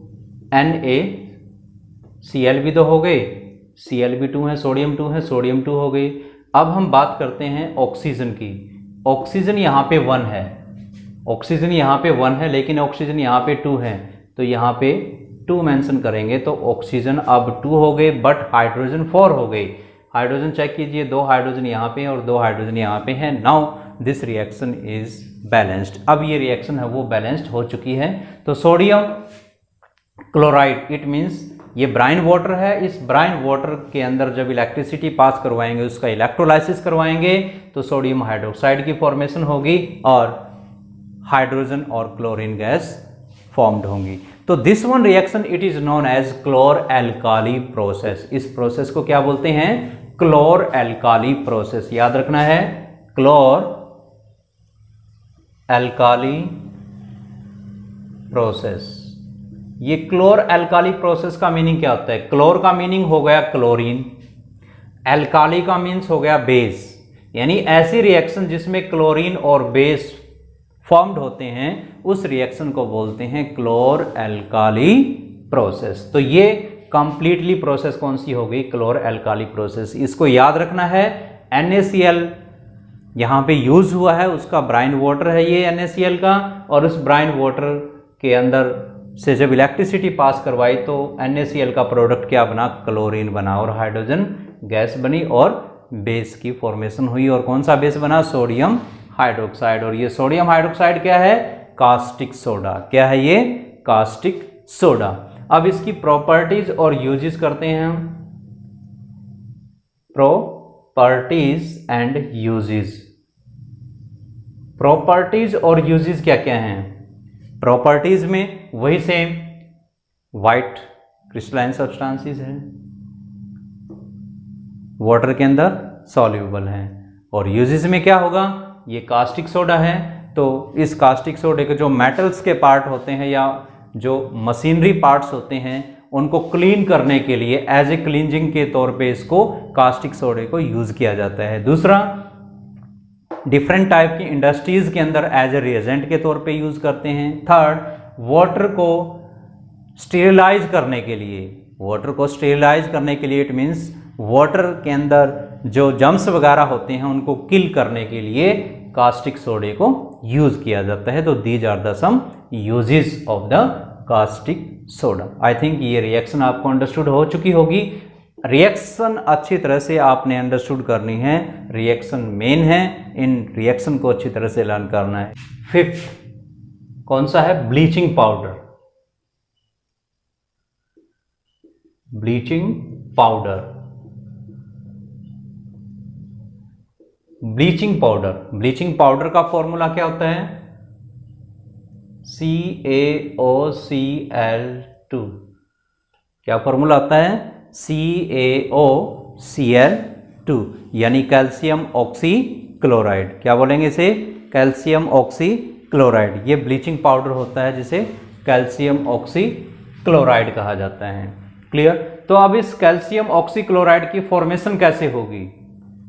NaCl भी तो हो गए, Cl भी 2 है, सोडियम 2 है, सोडियम 2 हो गई। अब हम बात करते हैं ऑक्सीजन की। ऑक्सीजन यहाँ पे 1 है, ऑक्सीजन यहाँ पे 1 है, लेकिन ऑक्सीजन यहाँ पे 2 है, तो यहाँ पे 2 मेंशन करेंगे। तो ऑक्सीजन अब 2 हो गए, बट हाइड्रोजन 4 हो गए। हाइड्रोजन चेक कीजिए, 2 हाइड्रोजन यहाँ पे और 2 हाइड्रोजन यहाँ पे है। Now this reaction is balanced. अब ये रिएक्शन है वो बैलेंस्ड हो चुकी है। तो सोडियम क्लोराइड, इट मीन्स ये ब्राइन वाटर है, इस ब्राइन वाटर के अंदर जब इलेक्ट्रिसिटी पास करवाएंगे, उसका इलेक्ट्रोलाइसिस करवाएंगे, तो सोडियम हाइड्रोक्साइड की फॉर्मेशन होगी और हाइड्रोजन और क्लोरीन गैस फॉर्म्ड होंगी। तो this one reaction it is known as chlor alkali process. इस प्रोसेस को क्या बोलते हैं, क्लोर एल्काली प्रोसेस। याद रखना है, क्लोर एल्काली प्रोसेस। ये क्लोर एल्काली प्रोसेस का मीनिंग क्या होता है, क्लोर का मीनिंग हो गया क्लोरीन, एल्काली का मीन्स हो गया बेस, यानी ऐसी रिएक्शन जिसमें क्लोरीन और बेस फॉर्म्ड होते हैं, उस रिएक्शन को बोलते हैं क्लोर एल्काली प्रोसेस। तो ये कंप्लीटली प्रोसेस कौन सी हो गई, क्लोर एल्काली प्रोसेस। इसको याद रखना है, NaCl यहाँ पे यूज हुआ है, उसका ब्राइन वाटर है ये NaCl का, और उस ब्राइन वाटर के अंदर से जब इलेक्ट्रिसिटी पास करवाई तो NaCl का प्रोडक्ट क्या बना, क्लोरीन बना, और हाइड्रोजन गैस बनी और बेस की फॉर्मेशन हुई। और कौन सा बेस बना, सोडियम हाइड्रोक्साइड। और ये सोडियम हाइड्रोक्साइड क्या है, कास्टिक सोडा। क्या है ये, कास्टिक सोडा। अब इसकी प्रॉपर्टीज और यूजेस करते हैं हम। Properties and uses. प्रॉपर्टीज और यूजेस क्या क्या हैं? प्रॉपर्टीज में वही सेम वाइट क्रिस्टलाइन सब्सटेंसेस हैं, वाटर के अंदर सॉल्यूबल हैं। और यूजेस में क्या होगा? ये कास्टिक सोडा है, तो इस कास्टिक सोडे के जो मेटल्स के पार्ट होते हैं या जो मशीनरी पार्ट्स होते हैं उनको क्लीन करने के लिए एज ए क्लींजिंग के तौर पे इसको कास्टिक सोडे को यूज किया जाता है। दूसरा, डिफरेंट टाइप की इंडस्ट्रीज के अंदर एज ए रिएजेंट के तौर पे यूज करते हैं। थर्ड, वाटर को स्टेरिलाइज करने के लिए, वाटर को स्टेरिलाइज करने के लिए इट मीन्स वाटर के अंदर जो जम्स वगैरह होते हैं उनको किल करने के लिए कास्टिक सोडे को यूज किया जाता है। तो these are the some usages of the caustic soda. I think ये रिएक्शन आपको अंडरस्टूड हो चुकी होगी। रिएक्शन अच्छी तरह से आपने अंडरस्टूड करनी है, रिएक्शन मेन है, इन रिएक्शन को अच्छी तरह से लर्न करना है। फिफ्थ कौन सा है? Bleaching powder. Bleaching powder. Bleaching powder, bleaching powder का फॉर्मूला क्या होता है? CaOCl2। क्या फॉर्मूला होता है? CaOCl2 यानी कैल्शियम ऑक्सीक्लोराइड। क्या बोलेंगे इसे? Calcium oxychloride. ये ब्लीचिंग पाउडर होता है जिसे कैल्शियम ऑक्सीक्लोराइड कहा जाता है। क्लियर? तो अब इस कैल्शियम ऑक्सीक्लोराइड की फॉर्मेशन कैसे होगी?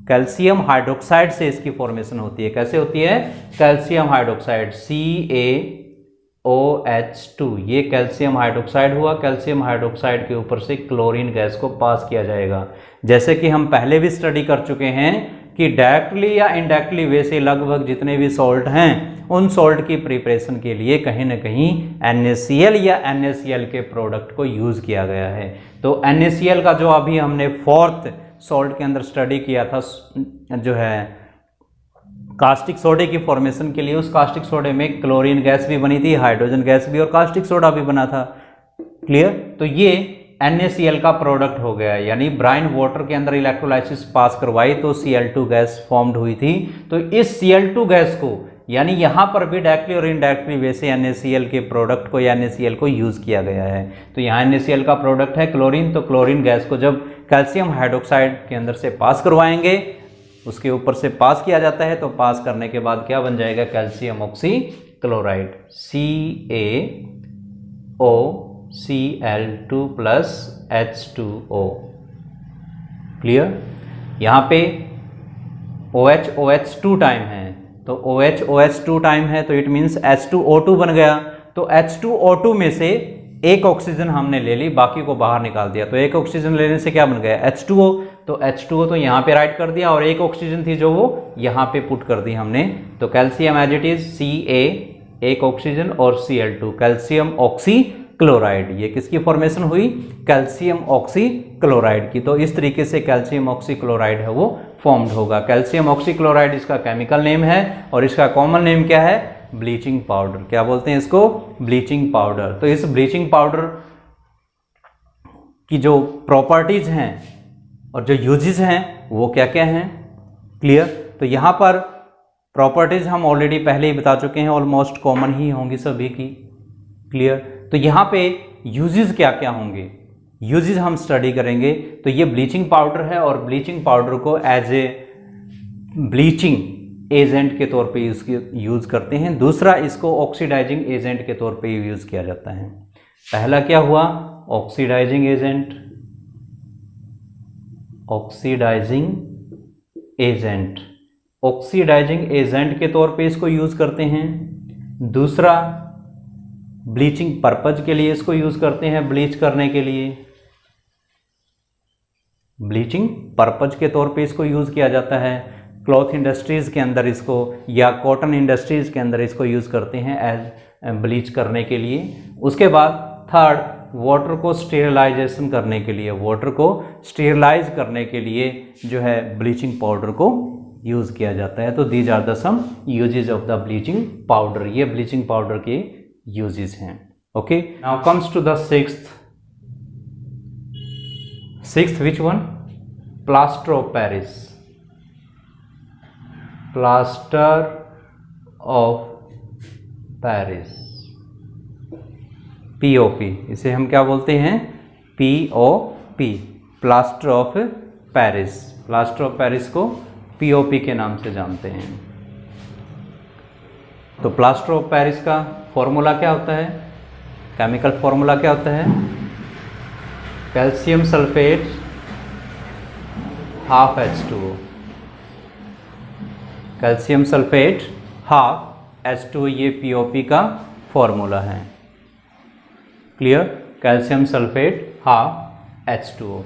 कैल्शियम हाइड्रोक्साइड से इसकी फॉर्मेशन होती है। कैसे होती है? कैल्शियम हाइड्रोक्साइड CaOH2, ये कैल्शियम हाइड्रोक्साइड हुआ। कैल्शियम हाइड्रोक्साइड के ऊपर से क्लोरीन गैस को पास किया जाएगा। जैसे कि हम पहले भी स्टडी कर चुके हैं कि डायरेक्टली या इनडायरेक्टली वे से लगभग जितने भी सॉल्ट हैं उन सॉल्ट की प्रिपरेशन के लिए कहीं ना कहीं NaCl या NaCl के प्रोडक्ट को यूज किया गया है। तो NaCl का जो अभी हमने फोर्थ सॉल्ट के अंदर स्टडी किया था जो है कास्टिक सोडे की फॉर्मेशन के लिए, उस कास्टिक सोडे में क्लोरीन गैस भी बनी थी, हाइड्रोजन गैस भी और कास्टिक सोडा भी बना था। क्लियर? तो ये NaCl का प्रोडक्ट हो गया, यानी ब्राइन वाटर के अंदर इलेक्ट्रोलाइसिस पास करवाई तो Cl2 गैस फॉर्म्ड हुई थी। तो इस Cl2 गैस को, यानी यहाँ पर भी डायरेक्टली और इनडायरेक्टली वैसे NaCl के प्रोडक्ट को या NaCl को यूज किया गया है। तो यहाँ NaCl का प्रोडक्ट है क्लोरीन, तो क्लोरीन गैस को जब कैल्शियम हाइड्रोक्साइड के अंदर से पास करवाएंगे, उसके ऊपर से पास किया जाता है, तो पास करने के बाद क्या बन जाएगा? Calcium oxychloride CaOCl2 plus H2O। Clear? यहाँ पे OH टाइम है, तो OH टाइम है तो इट मीन्स H2O2 बन गया। तो H2O2 में से एक ऑक्सीजन हमने ले ली, बाकी को बाहर निकाल दिया। तो एक ऑक्सीजन लेने से क्या बन गया? H2O। तो H2O तो यहाँ पे राइट कर दिया और एक ऑक्सीजन थी जो वो यहाँ पे पुट कर दी हमने। तो calcium as it is Ca एक ऑक्सीजन और Cl2 कैल्शियम ऑक्सीक्लोराइड। ये किसकी फॉर्मेशन हुई? कैल्शियम ऑक्सीक्लोराइड की। तो इस तरीके से कैल्शियम ऑक्सीक्लोराइड है वो फॉर्म्ड होगा। कैल्शियम ऑक्सीक्लोराइड इसका केमिकल नेम है और इसका कॉमन नेम क्या है? Bleaching powder. क्या बोलते हैं इसको? Bleaching powder. तो इस ब्लीचिंग पाउडर की जो प्रॉपर्टीज हैं और जो यूजेस हैं वो क्या क्या हैं? क्लियर? तो यहाँ पर प्रॉपर्टीज हम ऑलरेडी पहले ही बता चुके हैं, ऑलमोस्ट कॉमन ही होंगी सभी की। क्लियर? तो यहाँ पे यूजेस क्या क्या होंगे, यूजेस हम स्टडी करेंगे। तो ये ब्लीचिंग पाउडर है और ब्लीचिंग पाउडर को एज ए ब्लीचिंग एजेंट के तौर पे यूज करते हैं। दूसरा, इसको ऑक्सीडाइजिंग एजेंट के तौर पे यूज किया जाता है। पहला क्या हुआ? Oxidising agent, oxidising agent, oxidising agent के तौर पे इसको यूज करते हैं। दूसरा, ब्लीचिंग पर्पज के लिए इसको यूज करते हैं, ब्लीच करने के लिए, ब्लीचिंग पर्पज के तौर पे इसको यूज किया जाता है। क्लॉथ इंडस्ट्रीज के अंदर इसको या कॉटन इंडस्ट्रीज के अंदर इसको यूज करते हैं एज ब्लीच करने के लिए। उसके बाद थर्ड, वाटर को स्टेरिलाइजेशन करने के लिए, वाटर को स्टेरिलाइज करने के लिए जो है ब्लीचिंग पाउडर को यूज किया जाता है। तो these are the some usages of the bleaching powder. ये ब्लीचिंग पाउडर के यूजेस हैं। Okay, now comes to the sixth sixth which one? Plaster of Paris, plaster of Paris, POP, इसे हम क्या बोलते हैं? POP, plaster of Paris. Plaster of Paris को POP के नाम से जानते हैं। तो प्लास्टर ऑफ पेरिस का फॉर्मूला क्या होता है? केमिकल फॉर्मूला क्या होता है? Calcium sulphate half H2O, calcium sulphate half H2O, ये पीओपी का फॉर्मूला है। Clear? Calcium sulphate half H2O।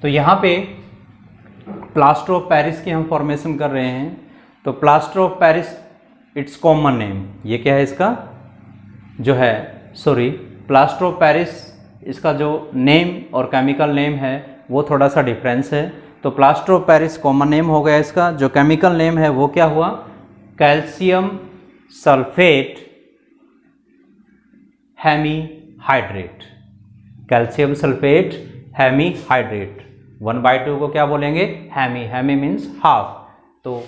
तो यहाँ पे प्लास्टर ऑफ पेरिस की हम फॉर्मेशन कर रहे हैं। तो plaster of Paris it's common name, ये क्या है इसका जो है, सॉरी, प्लास्टर ऑफ पेरिस इसका जो नेम और केमिकल नेम है वो थोड़ा सा डिफरेंस है। तो plaster of Paris common name हो गया, इसका जो केमिकल नेम है वो क्या हुआ? Calcium sulphate hemihydrate, calcium sulphate hemihydrate. 1/2 को क्या बोलेंगे? हेमी, हेमी मीन्स हाफ, तो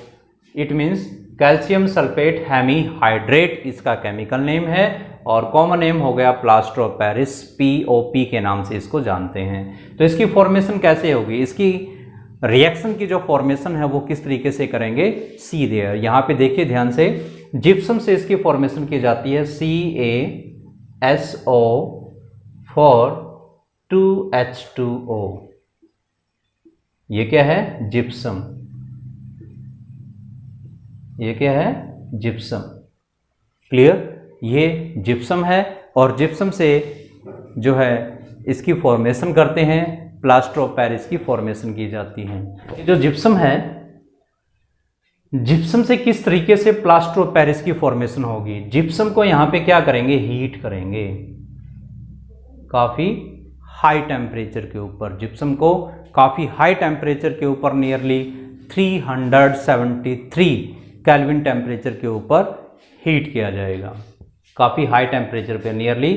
it means calcium sulphate hemihydrate इसका केमिकल नेम है, और कॉमन नेम हो गया प्लास्टर ऑफ पेरिस, पीओपी के नाम से इसको जानते हैं। तो इसकी फॉर्मेशन कैसे होगी? इसकी रिएक्शन की जो फॉर्मेशन है वो किस तरीके से करेंगे? सी देयर, यहाँ पे देखिए ध्यान से, जिप्सम से इसकी फॉर्मेशन की जाती है CaSO फॉर 2H2O। ये क्या है? जिप्सम, ये क्या है? जिप्सम। क्लियर? ये जिप्सम है, और जिप्सम से जो है इसकी फॉर्मेशन करते हैं, प्लास्टर ऑफ पेरिस की फॉर्मेशन की जाती है। जो जिप्सम है, जिप्सम से किस तरीके से प्लास्टर ऑफ पेरिस की फॉर्मेशन होगी? जिप्सम को यहां पे क्या करेंगे? हीट करेंगे काफी हाई टेम्परेचर के ऊपर। जिप्सम को काफी हाई टेम्परेचर के ऊपर, नियरली 373 केल्विन टेम्परेचर के ऊपर हीट किया जाएगा। काफी हाई टेम्परेचर पे, नियरली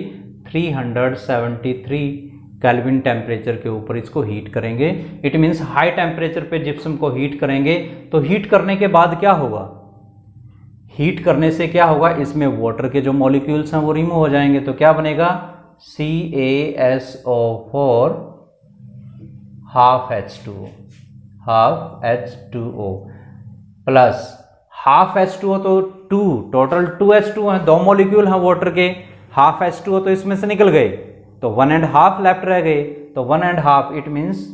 373 केल्विन टेम्परेचर के ऊपर इसको हीट करेंगे। इट मीन्स हाई टेम्परेचर पे जिप्सम को हीट करेंगे। तो हीट करने के बाद क्या होगा? हीट करने से क्या होगा? इसमें वाटर के जो मॉलिक्यूल्स हैं वो रिमूव हो जाएंगे। तो क्या बनेगा? CaSO for half H2O plus half H2O, तो 2 टोटल 2H2O हैं, 2 मॉलिक्यूल हैं वाटर के। हाफ H2O तो इसमें से निकल गए, तो 1.5 लेफ्ट रह गए। तो 1.5 इट मीन्स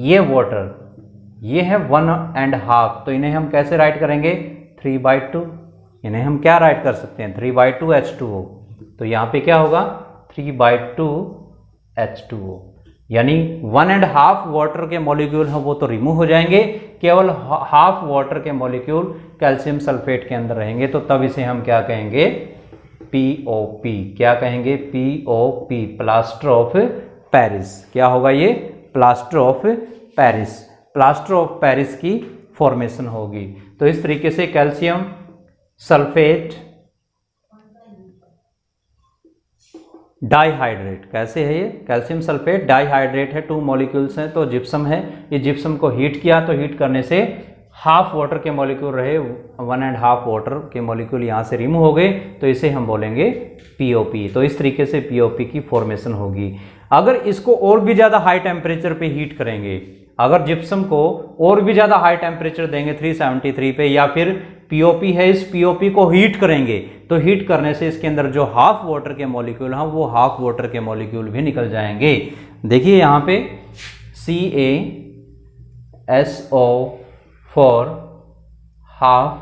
ये वाटर, ये है 1.5, तो इन्हें हम कैसे राइट करेंगे? 3/2। इन्हें हम क्या राइट कर सकते हैं? 3/2 H2O। तो यहां पे क्या होगा? 3/2 H2O, यानी 1.5 वाटर के मॉलिक्यूल हैं वो तो रिमूव हो जाएंगे, केवल हाफ वाटर के मॉलिक्यूल कैल्शियम सल्फेट के अंदर रहेंगे। तो तब इसे हम क्या कहेंगे? पीओपी। क्या कहेंगे? POP, plaster of Paris. क्या होगा ये? Plaster of Paris. Plaster of Paris की फॉर्मेशन होगी। तो इस तरीके से कैल्शियम सल्फेट डाइहाइड्रेट, कैसे है ये? कैल्शियम सल्फेट डाइहाइड्रेट है, 2 मॉलिक्यूल्स हैं, तो जिप्सम है। ये जिप्सम को हीट किया, तो हीट करने से हाफ वाटर के मॉलिक्यूल रहे, 1.5 वाटर के मॉलिक्यूल यहाँ से रिमूव हो गए, तो इसे हम बोलेंगे पीओपी। तो इस तरीके से पीओपी की फॉर्मेशन होगी। अगर इसको और भी ज़्यादा हाई टेम्परेचर पे हीट करेंगे, अगर जिप्सम को और भी ज़्यादा हाई टेम्परेचर देंगे 373 पे, या फिर पीओपी है, इस पीओपी को हीट करेंगे, तो हीट करने से इसके अंदर जो हाफ वाटर के मॉलिक्यूल हैं वो हाफ वाटर के मॉलिक्यूल भी निकल जाएंगे। देखिए यहाँ पे CaSO फॉर हाफ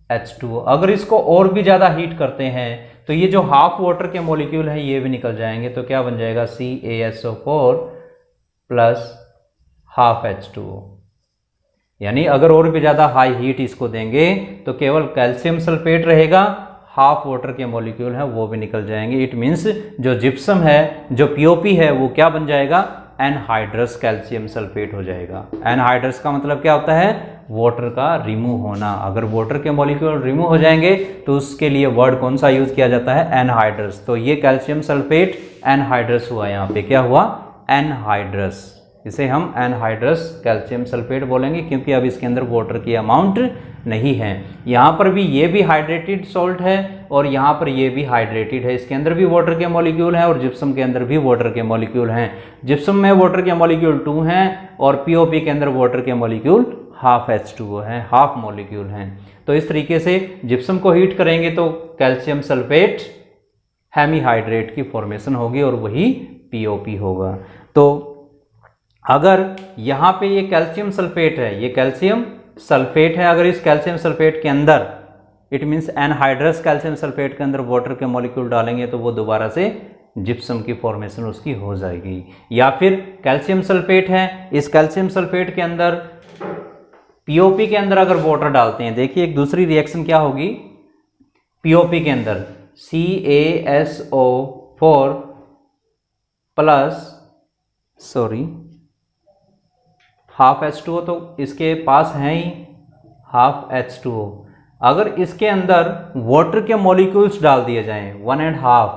H2O। अगर इसको और भी ज़्यादा हीट करते हैं तो ये जो हाफ वाटर के मॉलिक्यूल है ये भी निकल जाएंगे। तो क्या बन जाएगा? CaSO4 plus half H2O। यानी अगर और भी ज़्यादा हाई हीट इसको देंगे तो केवल कैल्शियम सल्फेट रहेगा, हाफ वाटर के मॉलिक्यूल हैं वो भी निकल जाएंगे। इट मीन्स जो जिप्सम है, जो पीओपी है, वो क्या बन जाएगा? एनहाइड्रस कैल्शियम सल्फेट हो जाएगा। एनहाइड्रस का मतलब क्या होता है? वाटर का रिमूव होना। अगर वाटर के मॉलिक्यूल रिमूव हो जाएंगे तो उसके लिए वर्ड कौन सा यूज किया जाता है, एनहाइड्रस। तो ये कैल्शियम सल्फेट एनहाइड्रस हुआ, यहाँ पे क्या हुआ, एनहाइड्रस। इसे हम एनहाइड्रस कैल्शियम सल्फेट बोलेंगे क्योंकि अब इसके अंदर वाटर की अमाउंट नहीं है। यहाँ पर भी ये भी हाइड्रेटेड सॉल्ट है और यहाँ पर ये भी हाइड्रेटेड है, इसके अंदर भी वाटर के मॉलिक्यूल हैं और जिप्सम के अंदर भी वाटर के मॉलिक्यूल हैं। जिप्सम में वाटर के मॉलिक्यूल 2 हैं और पीओपी के अंदर वाटर के मॉलिक्यूल हाफ H2O हैं, हाफ मॉलिक्यूल हैं। तो इस तरीके से जिप्सम को हीट करेंगे तो कैल्शियम सल्फेट हेमीहाइड्रेट की फॉर्मेशन होगी और वही पीओपी होगा। तो अगर यहाँ पे ये कैल्शियम सल्फेट है, ये कैल्शियम सल्फेट है, अगर इस कैल्शियम सल्फेट के अंदर it means anhydrous calcium sulphate के अंदर वाटर के मॉलिक्यूल डालेंगे तो वो दोबारा से जिप्सम की फॉर्मेशन उसकी हो जाएगी। या फिर कैल्शियम सल्फेट है, इस कैल्शियम सल्फेट के अंदर पीओपी के अंदर अगर वाटर डालते हैं, देखिए एक दूसरी रिएक्शन क्या होगी, पीओपी के अंदर CaSO4 प्लस हाफ H2O, तो इसके पास है ही हाफ H2O। अगर इसके अंदर वाटर के मॉलिक्यूल्स डाल दिए जाएं, 1.5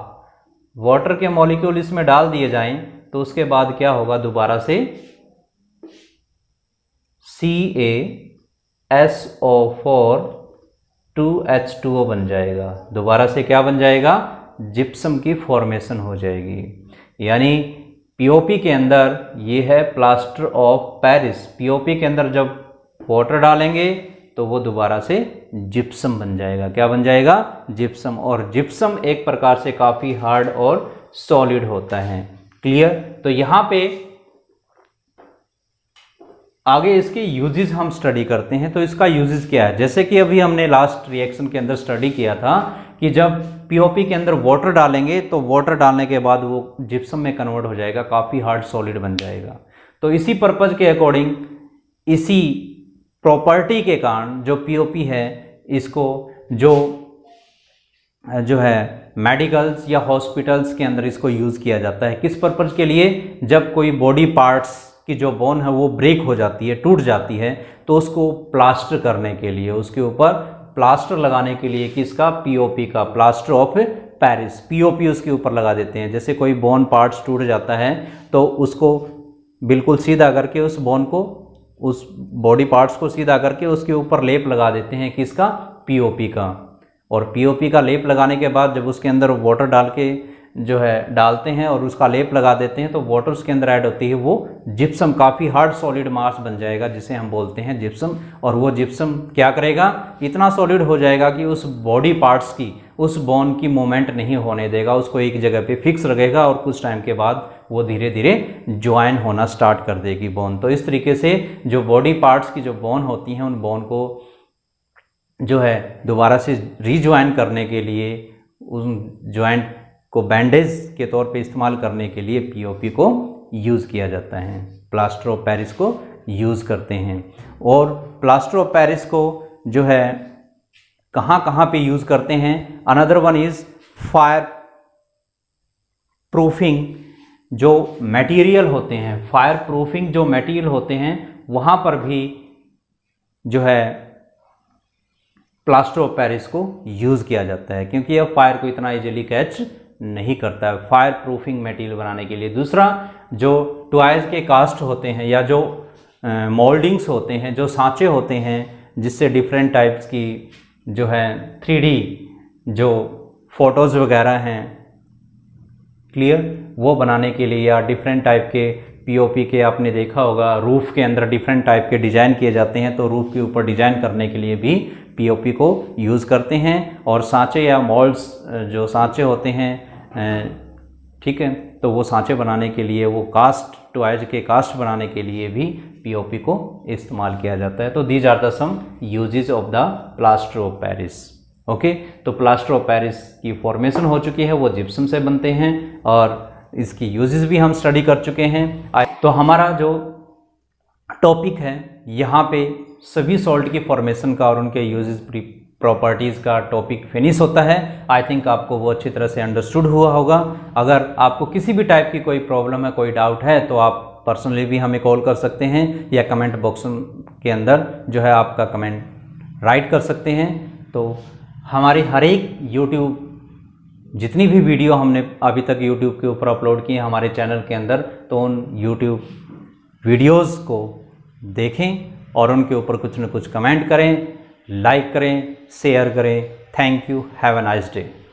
वाटर के मॉलिक्यूल इसमें डाल दिए जाएं तो उसके बाद क्या होगा, दोबारा से CaSO4 2H2O बन जाएगा, दोबारा से क्या बन जाएगा, जिप्सम की फॉर्मेशन हो जाएगी। यानी पीओपी के अंदर ये है प्लास्टर ऑफ पेरिस, पीओपी के अंदर जब वाटर डालेंगे तो वो दोबारा से जिप्सम बन जाएगा। क्या बन जाएगा, जिप्सम। और जिप्सम एक प्रकार से काफ़ी हार्ड और सॉलिड होता है। क्लियर। तो यहाँ पे आगे इसके यूजेस हम स्टडी करते हैं। तो इसका यूजेस क्या है, जैसे कि अभी हमने लास्ट रिएक्शन के अंदर स्टडी किया था कि जब पीओपी के अंदर वाटर डालेंगे तो वाटर डालने के बाद वो जिप्सम में कन्वर्ट हो जाएगा, काफ़ी हार्ड सॉलिड बन जाएगा। तो इसी पर्पज़ के अकॉर्डिंग, इसी प्रॉपर्टी के कारण जो पीओपी है, इसको जो है मेडिकल्स या हॉस्पिटल्स के अंदर इसको यूज़ किया जाता है। किस पर्पज़ के लिए, जब कोई बॉडी पार्ट्स की जो बोन है वो ब्रेक हो जाती है, टूट जाती है, तो उसको प्लास्टर करने के लिए, उसके ऊपर प्लास्टर लगाने के लिए किसका, पीओपी का, प्लास्टर ऑफ पेरिस, पीओपी उसके ऊपर लगा देते हैं। जैसे कोई बोन पार्ट्स टूट जाता है तो उसको बिल्कुल सीधा करके, उस बोन को, उस बॉडी पार्ट्स को सीधा करके उसके ऊपर लेप लगा देते हैं, किसका, पीओपी का। और पीओपी का लेप लगाने के बाद जब उसके अंदर वाटर डाल के जो है डालते हैं और उसका लेप लगा देते हैं तो वाटर उसके अंदर ऐड होती है, वो जिप्सम, काफ़ी हार्ड सॉलिड मास बन जाएगा जिसे हम बोलते हैं जिप्सम। और वो जिप्सम क्या करेगा, इतना सॉलिड हो जाएगा कि उस बॉडी पार्ट्स की, उस बोन की मूवमेंट नहीं होने देगा, उसको एक जगह पे फिक्स रखेगा और कुछ टाइम के बाद वो धीरे धीरे ज्वाइन होना स्टार्ट कर देगी बोन। तो इस तरीके से जो बॉडी पार्ट्स की जो बोन होती हैं, उन बोन को जो है दोबारा से रीज्वाइन करने के लिए, उन ज्वाइंट को बैंडेज के तौर पे इस्तेमाल करने के लिए पीओपी को यूज़ किया जाता है, प्लास्टर ऑफ पेरिस को यूज़ करते हैं। और प्लास्टर ऑफ पेरिस को जो है कहाँ कहाँ पे यूज़ करते हैं, another one is fire proofing जो मटेरियल होते हैं, फायर प्रूफिंग जो मटेरियल होते हैं वहाँ पर भी जो है प्लास्टर ऑफ पेरिस को यूज़ किया जाता है, क्योंकि यह फायर को इतना इजीली कैच नहीं करता है, फायर प्रूफिंग मटेरियल बनाने के लिए। दूसरा, जो टॉयज़ के कास्ट होते हैं या जो मोल्डिंग्स होते हैं, जो सांचे होते हैं जिससे डिफरेंट टाइप्स की जो है 3D जो फोटोज़ वगैरह हैं, क्लियर, वो बनाने के लिए, या डिफरेंट टाइप के पीओपी के, आपने देखा होगा रूफ़ के अंदर डिफरेंट टाइप के डिज़ाइन किए जाते हैं, तो रूफ़ के ऊपर डिज़ाइन करने के लिए भी पीओपी को यूज़ करते हैं। और सांचे या मॉल्ड्स, जो सांचे होते हैं, ठीक है, तो वो सांचे बनाने के लिए, वो कास्ट, टॉयज के कास्ट बनाने के लिए भी पीओपी को इस्तेमाल किया जाता है। तो these are the some usages of the plaster of Paris. Okay, तो प्लास्टर ऑफ पेरिस की फॉर्मेशन हो चुकी है, वो जिप्सम से बनते हैं और इसकी यूजेस भी हम स्टडी कर चुके हैं। तो हमारा जो टॉपिक है यहाँ पे सभी सॉल्ट की फॉर्मेशन का और उनके यूजेस प्रॉपर्टीज़ का टॉपिक फिनिश होता है। आई थिंक आपको वो अच्छी तरह से अंडरस्टूड हुआ होगा। अगर आपको किसी भी टाइप की कोई प्रॉब्लम है, कोई डाउट है, तो आप पर्सनली भी हमें कॉल कर सकते हैं या कमेंट बॉक्स के अंदर जो है आपका कमेंट राइट कर सकते हैं। तो हमारी हर एक यूट्यूब जितनी भी वीडियो हमने अभी तक यूट्यूब के ऊपर अपलोड की है हमारे चैनल के अंदर, तो उन यूट्यूब वीडियोस को देखें और उनके ऊपर कुछ न कुछ कमेंट करें, लाइक करें, शेयर करें। Thank you, have a nice day.